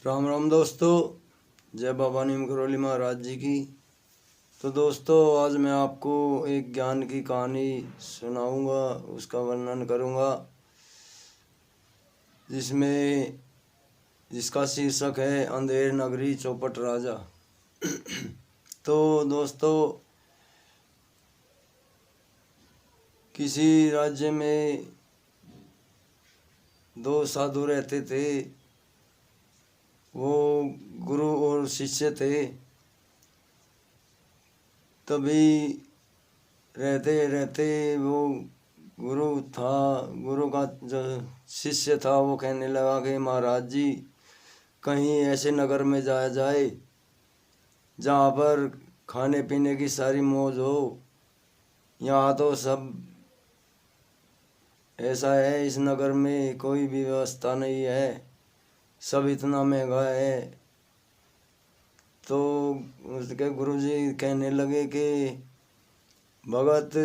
राम राम दोस्तों, जय बाबा नीम करौली महाराज जी की। तो दोस्तों, आज मैं आपको एक ज्ञान की कहानी सुनाऊंगा, उसका वर्णन करूंगा, जिसका शीर्षक है अंधेर नगरी चौपट राजा। तो दोस्तों, किसी राज्य में दो साधु रहते थे। वो गुरु और शिष्य थे। तभी रहते रहते वो गुरु का जो शिष्य था वो कहने लगा कि महाराज जी, कहीं ऐसे नगर में जाया जाए जहाँ पर खाने पीने की सारी मौज हो। यहाँ तो सब ऐसा है, इस नगर में कोई भी व्यवस्था नहीं है, सब इतना महंगा है। तो उसके गुरुजी कहने लगे कि भगत,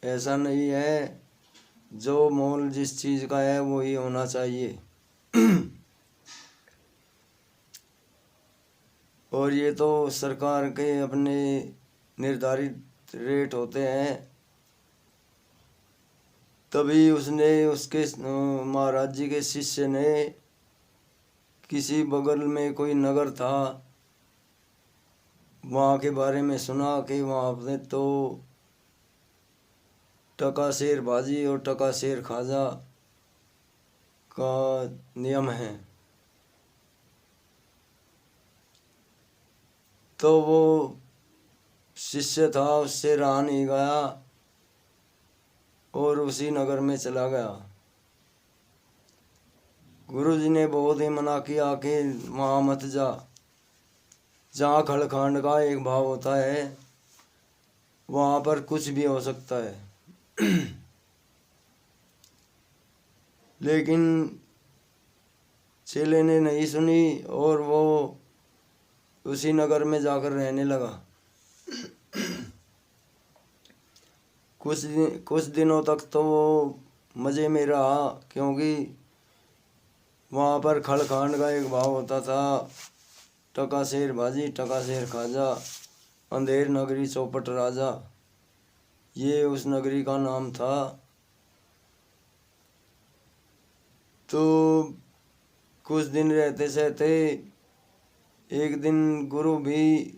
ऐसा नहीं है, जो मोल जिस चीज़ का है वही होना चाहिए। और ये तो सरकार के अपने निर्धारित रेट होते हैं। तभी उसके महाराज जी के शिष्य ने किसी बगल में कोई नगर था, वहाँ के बारे में सुना कि वहाँ पे तो टका शेर भाजी और टका शेर खाजा का नियम है। तो वो शिष्य था, उससे रहा नहीं गया और उसी नगर में चला गया। गुरुजी ने बहुत ही मना किया कि वहाँ मत जा, जहाँ खड़खांड का एक भाव होता है वहाँ पर कुछ भी हो सकता है। लेकिन चेले ने नहीं सुनी और वो उसी नगर में जाकर रहने लगा। कुछ दिनों तक तो वो मज़े में रहा, क्योंकि वहाँ पर खड़खांड का एक भाव होता था, टका शेर भाजी टका शेर खाजा, अंधेर नगरी चौपट राजा, ये उस नगरी का नाम था। तो कुछ दिन रहते सहते एक दिन गुरु भी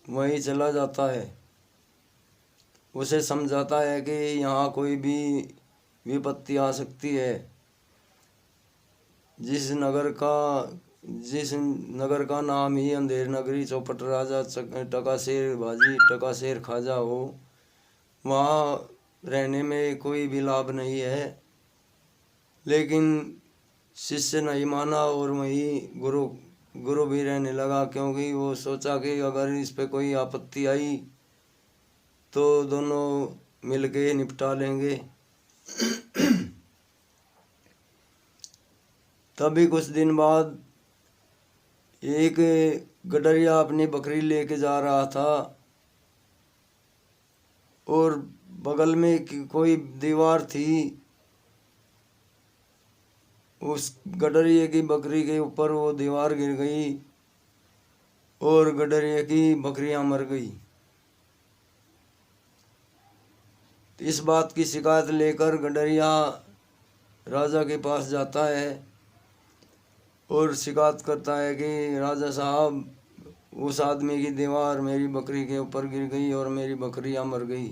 वहीं चला जाता है। उसे समझाता है कि यहाँ कोई भी विपत्ति आ सकती है। जिस नगर का नाम ही अंधेर नगरी चौपट राजा टका शेर भाजी टका शेर खाजा हो, वहाँ रहने में कोई भी लाभ नहीं है। लेकिन शिष्य नहीं माना और वहीं गुरु भी रहने लगा, क्योंकि वो सोचा कि अगर इस पे कोई आपत्ति आई तो दोनों मिलके निपटा लेंगे। तभी कुछ दिन बाद एक गडरिया अपनी बकरी लेके जा रहा था और बगल में कोई दीवार थी। उस गडरिये की बकरी के ऊपर वो दीवार गिर गई और गडरिये की बकरियां मर गई। इस बात की शिकायत लेकर गडरिया राजा के पास जाता है और शिकायत करता है कि राजा साहब, उस आदमी की दीवार मेरी बकरी के ऊपर गिर गई और मेरी बकरियां मर गई।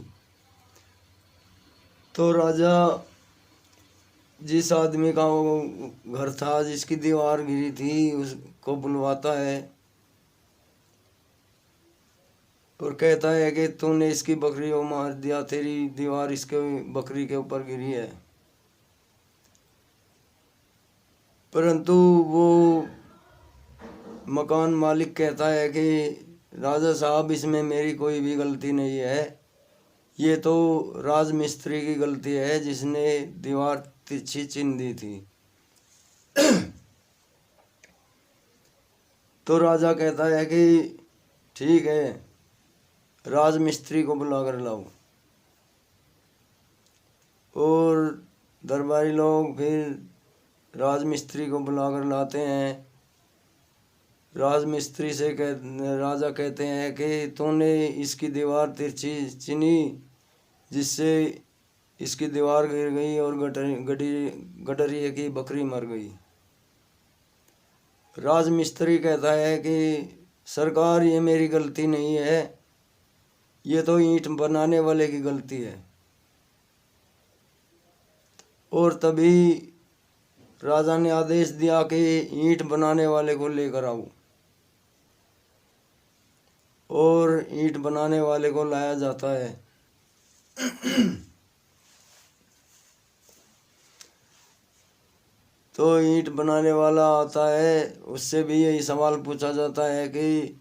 तो राजा जिस आदमी का वो घर था, जिसकी दीवार गिरी थी, उसको बुलवाता है और कहता है कि तूने इसकी बकरी को मार दिया, तेरी दीवार इसके बकरी के ऊपर गिरी है। परंतु वो मकान मालिक कहता है कि राजा साहब, इसमें मेरी कोई भी गलती नहीं है, ये तो राजमिस्त्री की गलती है जिसने दीवार तिरछी चिन्ह दी थी। तो राजा कहता है कि ठीक है, राजमिस्त्री को बुला कर लाओ। और दरबारी लोग फिर राजमिस्त्री को बुलाकर लाते हैं। राजमिस्त्री से राजा कहते हैं कि तूने इसकी दीवार तिरछी चीनी, जिससे इसकी दीवार गिर गई और गडरिये की बकरी मर गई। राजमिस्त्री कहता है कि सरकार, ये मेरी गलती नहीं है, ये तो ईंट बनाने वाले की गलती है। और तभी राजा ने आदेश दिया कि ईंट बनाने वाले को लेकर आओ। और ईंट बनाने वाले को लाया जाता है। तो ईंट बनाने वाला आता है, उससे भी यही सवाल पूछा जाता है कि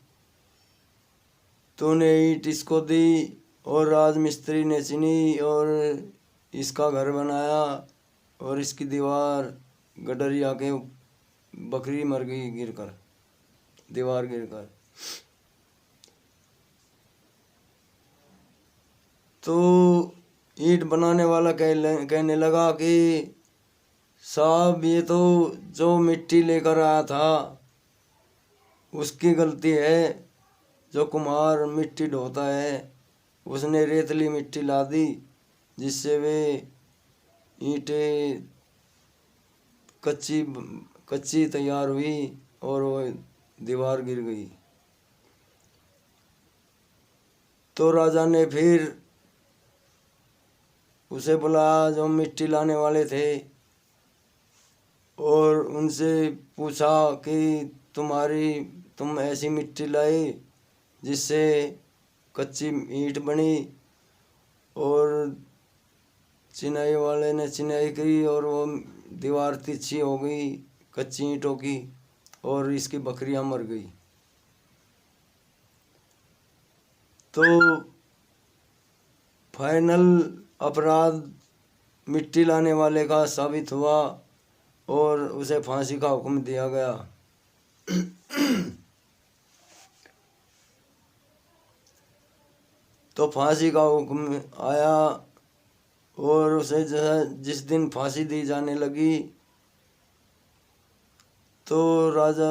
तूने ईंट इसको दी और राजमिस्त्री ने चीनी और इसका घर बनाया और इसकी दीवार गडरिया के बकरी मर गई गिरकर, दीवार गिरकर। तो ईंट बनाने वाला कहने लगा कि साहब, ये तो जो मिट्टी लेकर आया था उसकी गलती है। जो कुम्हार मिट्टी ढोता है उसने रेतली मिट्टी ला दी, जिससे वे ईंटें कच्ची तैयार हुई और वो दीवार गिर गई। तो राजा ने फिर उसे बुलाया जो मिट्टी लाने वाले थे और उनसे पूछा कि तुम ऐसी मिट्टी लाए जिससे कच्ची ईंट बनी। और चिनाई वाले ने चिनाई की और वो दीवार तिरछी हो गई कच्ची ईंटों की, और इसकी बकरियां मर गई। तो फाइनल अपराध मिट्टी लाने वाले का साबित हुआ और उसे फांसी का हुक्म दिया गया। तो फांसी का हुक्म आया और उसे जिस दिन फांसी दी जाने लगी तो राजा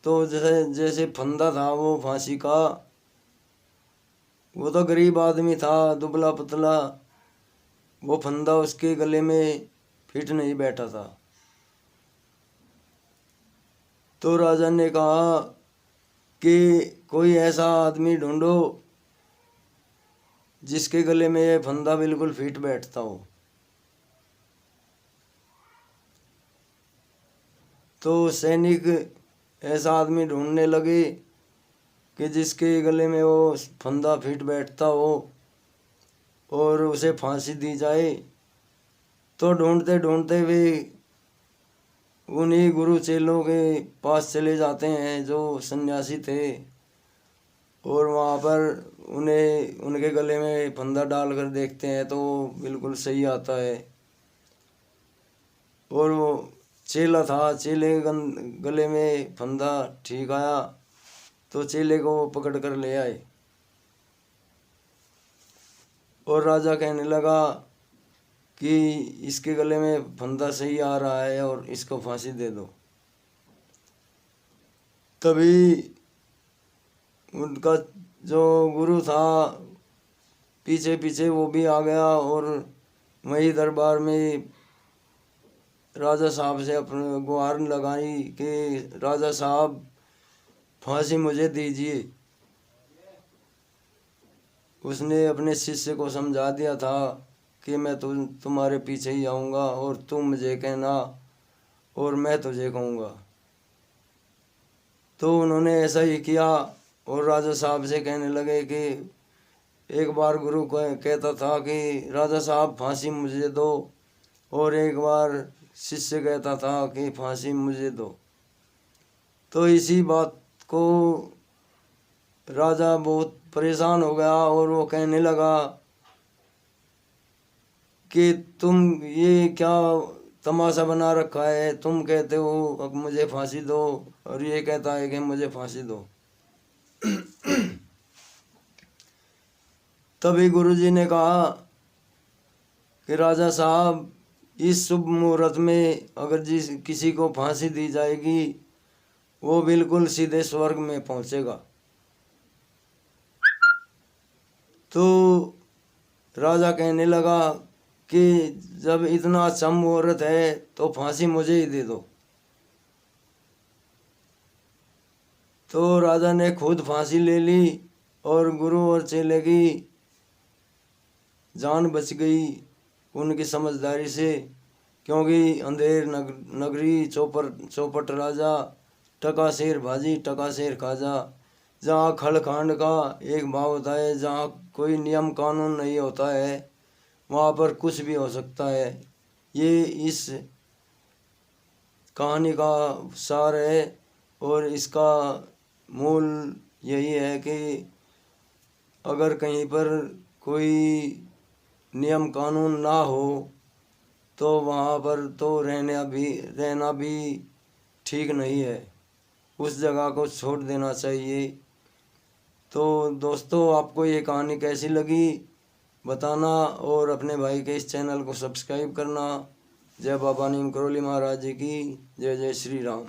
तो जैसे फंदा था वो फांसी का, वो तो गरीब आदमी था, दुबला पतला, वो फंदा उसके गले में फिट नहीं बैठा था। तो राजा ने कहा कि कोई ऐसा आदमी ढूंढो जिसके गले में ये फंदा बिल्कुल फिट बैठता हो। तो सैनिक ऐसा आदमी ढूंढने लगे कि जिसके गले में वो फंदा फिट बैठता हो और उसे फांसी दी जाए। तो ढूंढते ढूंढते वे उन्हीं गुरु चेलों के पास चले जाते हैं जो सन्यासी थे, और वहाँ पर उन्हें उनके गले में फंदा डाल कर देखते हैं तो बिल्कुल सही आता है। और वो चेला था, चेले गले में फंदा ठीक आया तो चेले को पकड़ कर ले आए। और राजा कहने लगा कि इसके गले में फंदा सही आ रहा है और इसको फांसी दे दो। तभी उनका जो गुरु था पीछे पीछे वो भी आ गया और वही दरबार में राजा साहब से अपने गुहार लगाई कि राजा साहब, फांसी मुझे दीजिए। उसने अपने शिष्य को समझा दिया था कि मैं तुम्हारे पीछे ही आऊँगा और तुम मुझे कहना और मैं तुझे कहूँगा। तो उन्होंने ऐसा ही किया और राजा साहब से कहने लगे कि एक बार गुरु कहता था कि राजा साहब फांसी मुझे दो, और एक बार शिष्य कहता था कि फांसी मुझे दो। तो इसी बात को राजा बहुत परेशान हो गया और वो कहने लगा कि तुम ये क्या तमाशा बना रखा है, तुम कहते हो अब मुझे फांसी दो और ये कहता है कि मुझे फांसी दो। तभी गुरुजी ने कहा कि राजा साहब, इस शुभ मुहूर्त में अगर जिस किसी को फांसी दी जाएगी वो बिल्कुल सीधे स्वर्ग में पहुंचेगा। तो राजा कहने लगा कि जब इतना अच्छा मुहूर्त है तो फांसी मुझे ही दे दो। तो राजा ने खुद फांसी ले ली और गुरु और चेले की जान बच गई उनकी समझदारी से, क्योंकि अंधेर नगरी चौपट राजा, टका शेर भाजी टका शेर खाजा। जहाँ खलखांड का एक भाव होता है, जहाँ कोई नियम कानून नहीं होता है, वहाँ पर कुछ भी हो सकता है। ये इस कहानी का सार है और इसका मूल यही है कि अगर कहीं पर कोई नियम कानून ना हो तो वहाँ पर तो रहना भी ठीक नहीं है, उस जगह को छोड़ देना चाहिए। तो दोस्तों, आपको ये कहानी कैसी लगी बताना और अपने भाई के इस चैनल को सब्सक्राइब करना। जय बाबा नीम करोली महाराज जी की जय। जय श्री राम।